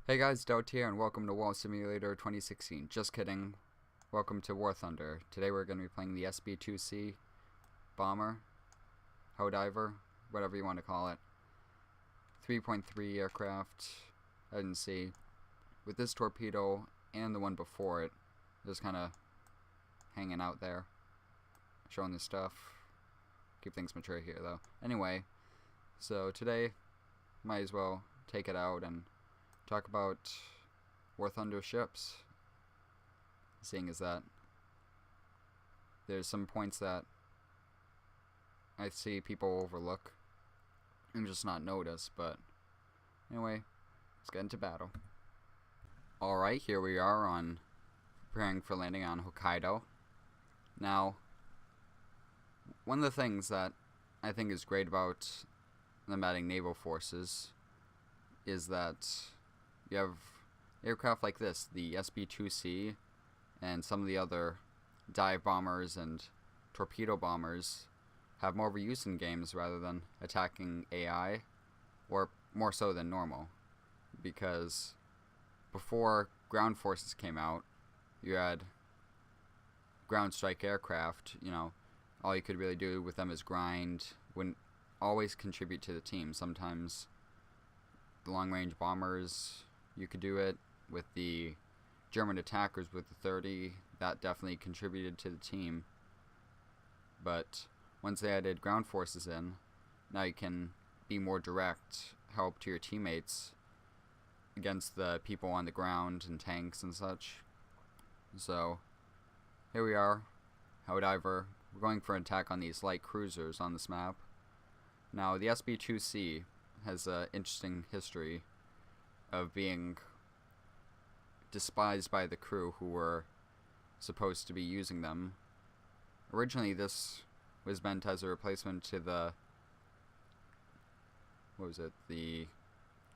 Hey guys, Dout here, and welcome to Wall Simulator 2016. Just kidding. Welcome to War Thunder. Today we're going to be playing the SB-2C bomber, Helldiver, whatever you want to call it. 3.3 aircraft, I didn't see. With this torpedo and the one before it, just kind of hanging out there, showing the stuff. Keep things mature here though. Anyway, so today, might as well take it out and talk about War Thunder ships, seeing as that there's some points that I see people overlook and just not notice, but anyway, let's get into battle. Alright, here we are on preparing for landing on Hokkaido. Now, one of the things that I think is great about the Mating Naval Forces is that you have aircraft like this, the SB-2C, and some of the other dive bombers and torpedo bombers have more of a use in games rather than attacking AI, or more so than normal. Because before ground forces came out, you had ground strike aircraft, all you could really do with them is grind, wouldn't always contribute to the team. Sometimes the long-range bombers, you could do it. With the German attackers with the 30, that definitely contributed to the team. But once they added ground forces in, now you can be more direct help to your teammates against the people on the ground and tanks and such. So here we are, Helldiver. We're going for an attack on these light cruisers on this map. Now the SB-2C has an interesting history of being despised by the crew who were supposed to be using them. Originally this was meant as a replacement to the the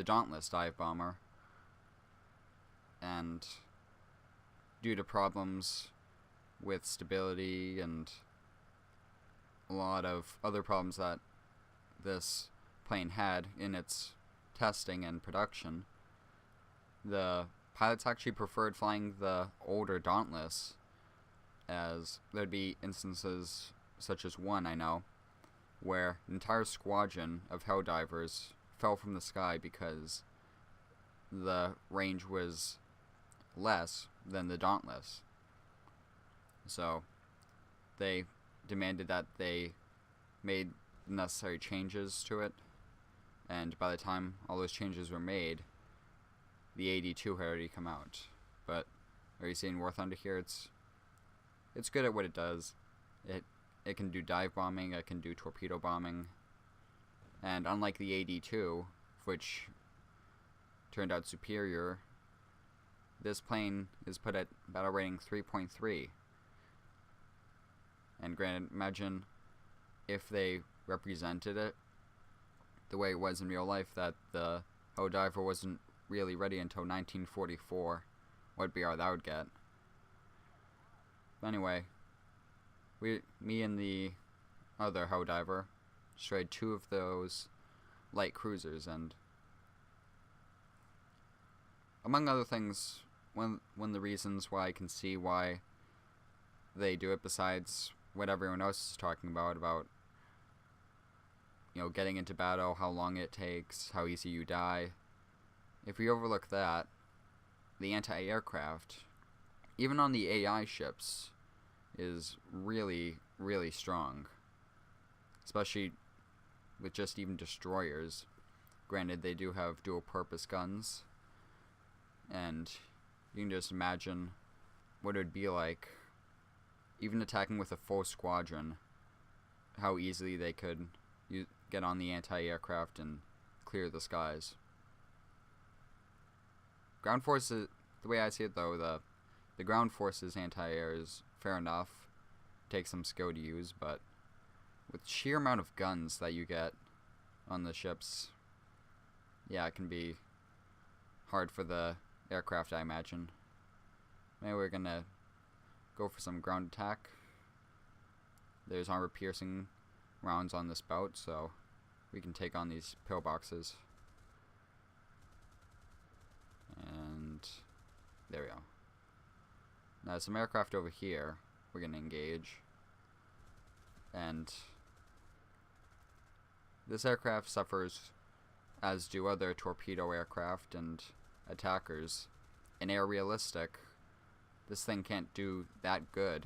Dauntless dive bomber, and due to problems with stability and a lot of other problems that this plane had in its testing and production, the pilots actually preferred flying the older Dauntless, as there'd be instances such as one I know where an entire squadron of Helldivers fell from the sky because the range was less than the Dauntless. So they demanded that they made the necessary changes to it, and by the time all those changes were made, the 82 had already come out. But are you seeing War Thunder here? It's good at what it does. It can do dive bombing, it can do torpedo bombing, and unlike the 82, which turned out superior, this plane is put at battle rating 3.3. And granted, imagine if they represented it the way it was in real life, that the Helldiver wasn't really ready until 1944. What BR that would get. But anyway, me and the other Helldiver destroyed two of those light cruisers, and among other things, one of the reasons why I can see why they do it, besides what everyone else is talking about getting into battle, how long it takes, how easy you die. If we overlook that, the anti-aircraft, even on the AI ships, is really, really strong. Especially with just even destroyers. Granted, they do have dual-purpose guns, and you can just imagine what it would be like, even attacking with a full squadron, how easily they could get on the anti-aircraft and clear the skies. Ground forces, the way I see it though, the ground forces anti-air is fair enough. Takes some skill to use, but with sheer amount of guns that you get on the ships, yeah, it can be hard for the aircraft, I imagine. Maybe we're gonna go for some ground attack. There's armor-piercing rounds on this boat, so we can take on these pillboxes. There we go. Now some aircraft over here we're going to engage. And this aircraft suffers, as do other torpedo aircraft and attackers. In air realistic, this thing can't do that good.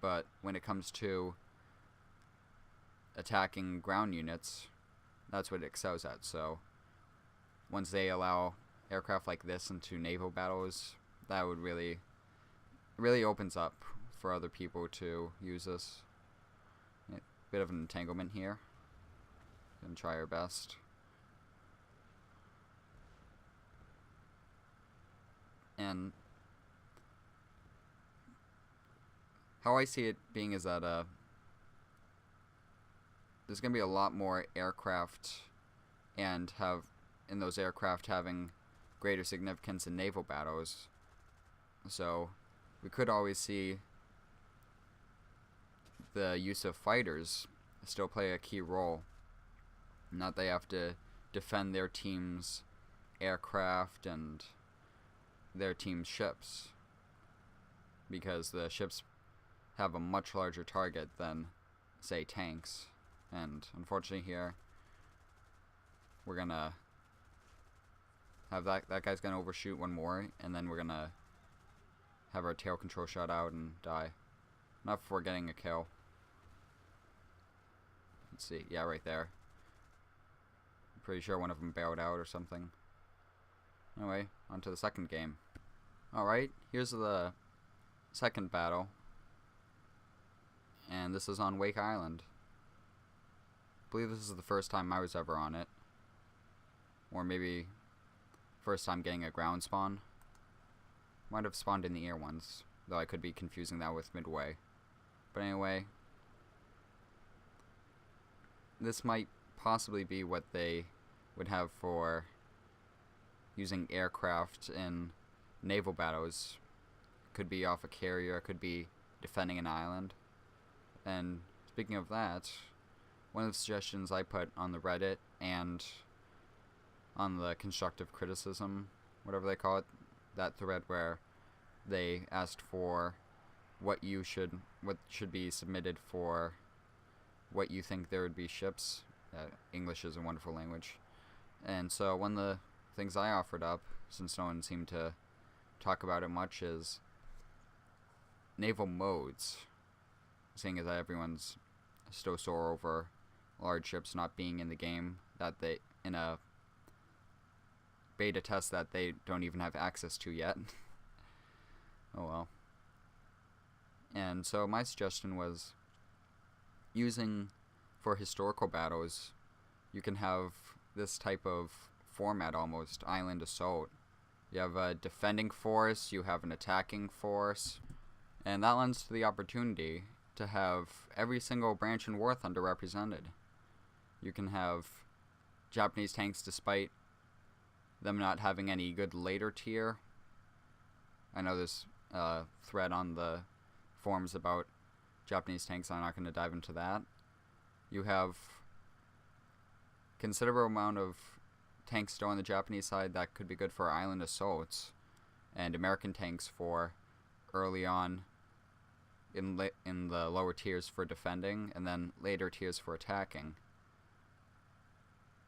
But when it comes to attacking ground units, that's what it excels at. So once they allow aircraft like this into naval battles, that would really opens up for other people to use this. Bit of an entanglement here. Gonna try our best. And how I see it being is that there's gonna be a lot more aircraft, and in those aircraft having greater significance in naval battles. So we could always see the use of fighters still play a key role. Not they have to defend their team's aircraft and their team's ships, because the ships have a much larger target than, say, tanks. And unfortunately here we're gonna have that guy's gonna overshoot one more, and then we're gonna have our tail control shot out and die. Not before getting a kill. Let's see, yeah, right there. I'm pretty sure one of them bailed out or something. Anyway, on to the second game. Alright, here's the second battle. And this is on Wake Island. I believe this is the first time I was ever on it. Or maybe first time getting a ground spawn. Might have spawned in the air once, though I could be confusing that with Midway. But anyway, this might possibly be what they would have for using aircraft in naval battles. Could be off a carrier, could be defending an island. And speaking of that, one of the suggestions I put on the Reddit and on the constructive criticism, whatever they call it, that thread where they asked for what should be submitted for what you think there would be ships. English is a wonderful language. And so one of the things I offered up, since no one seemed to talk about it much, is naval modes. Seeing as everyone's still sore over large ships not being in the game, that they, in a beta test that they don't even have access to yet. Oh well. And so my suggestion was, using for historical battles, you can have this type of format almost, island assault. You have a defending force, you have an attacking force, and that lends to the opportunity to have every single branch in War Thunder represented. You can have Japanese tanks despite them not having any good later tier. I know there's a thread on the forums about Japanese tanks, I'm not going to dive into that. You have considerable amount of tanks still on the Japanese side that could be good for island assaults, and American tanks for early on in the lower tiers for defending, and then later tiers for attacking.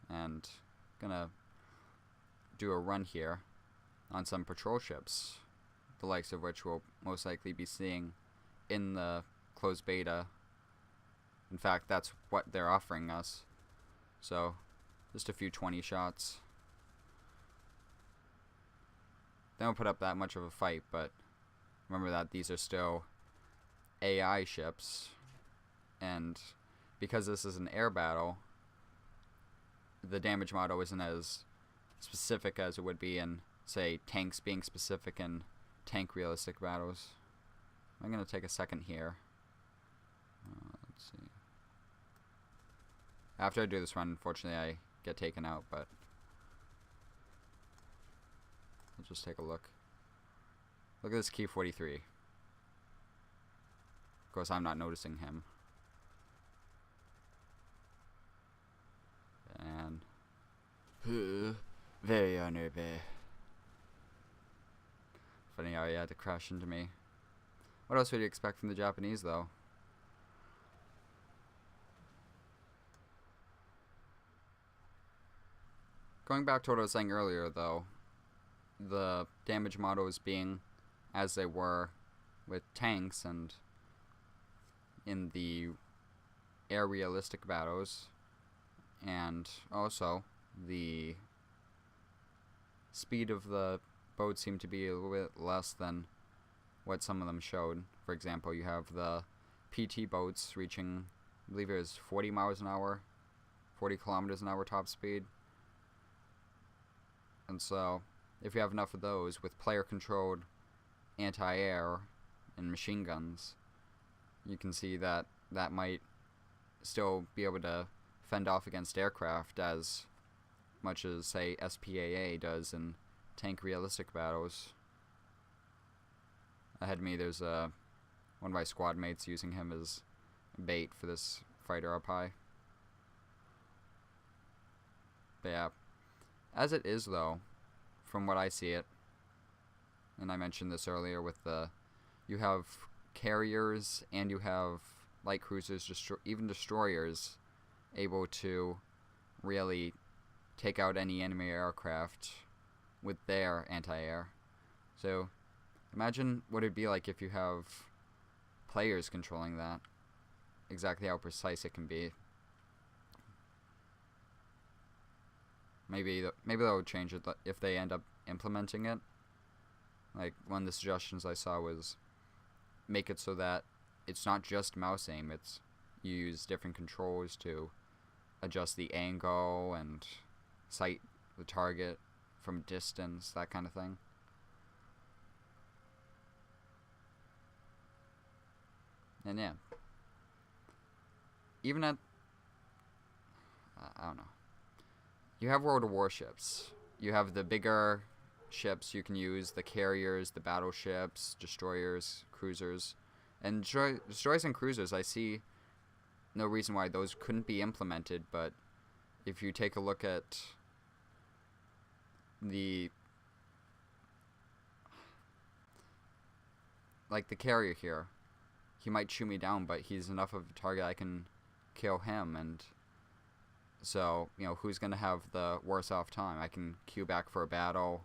And gonna do a run here on some patrol ships, the likes of which we'll most likely be seeing in the closed beta. In fact, that's what they're offering us. So, just a few 20 shots. They don't put up that much of a fight, but remember that these are still AI ships, and because this is an air battle, the damage model isn't as specific as it would be in, say, tanks being specific in tank realistic battles. I'm going to take a second here. Let's see. After I do this run, unfortunately, I get taken out, but let's just take a look. Look at this Key 43. Of course, I'm not noticing him. And very honorable. funny how he had to crash into me. What else would you expect from the Japanese, though? Going back to what I was saying earlier, though, the damage models being as they were with tanks and in the air realistic battles, and also the speed of the boats seemed to be a little bit less than what some of them showed. For example, you have the PT boats reaching, I believe it was 40 miles an hour, 40 kilometers an hour top speed. And so, if you have enough of those with player-controlled anti-air and machine guns, you can see that that might still be able to fend off against aircraft as much as, say, SPAA does in tank realistic battles. Ahead of me, there's one of my squad mates using him as bait for this fighter up high. But yeah, as it is though, from what I see it, and I mentioned this earlier with you have carriers and you have light cruisers, even destroyers, able to really take out any enemy aircraft with their anti-air. So imagine what it'd be like if you have players controlling that, exactly how precise it can be. Maybe they'll change it if they end up implementing it. Like, one of the suggestions I saw was make it so that it's not just mouse aim, it's you use different controls to adjust the angle and sight the target from distance, that kind of thing. And yeah, even at, I don't know, you have World of Warships. You have the bigger ships you can use, the carriers, the battleships, destroyers, cruisers. And destroyers and cruisers, I see no reason why those couldn't be implemented, but if you take a look at the carrier here, he might shoot me down, but he's enough of a target I can kill him, and so, you know, who's going to have the worse off time? I can queue back for a battle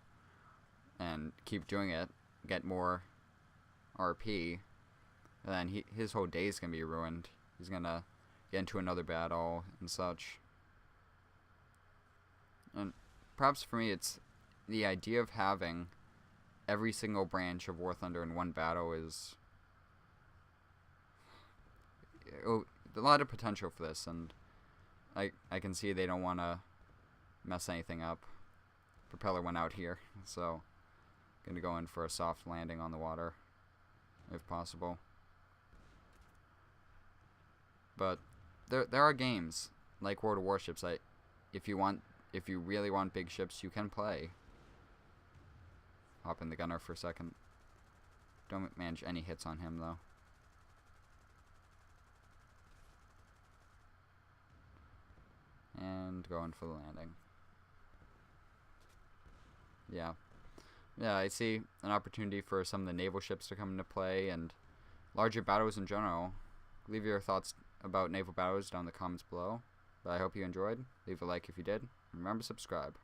and keep doing it, get more RP, and then his whole day is going to be ruined. He's going to get into another battle and such. And perhaps for me, it's the idea of having every single branch of War Thunder in one battle is a lot of potential for this, and I can see they don't want to mess anything up. Propeller went out here, so gonna go in for a soft landing on the water if possible. But there are games like World of Warships if you really want big ships, you can play. Hop in the gunner for a second. Don't manage any hits on him though. And going for the landing. Yeah, I see an opportunity for some of the naval ships to come into play and larger battles in general. Leave your thoughts about naval battles down in the comments below. But I hope you enjoyed. Leave a like if you did. And remember to subscribe.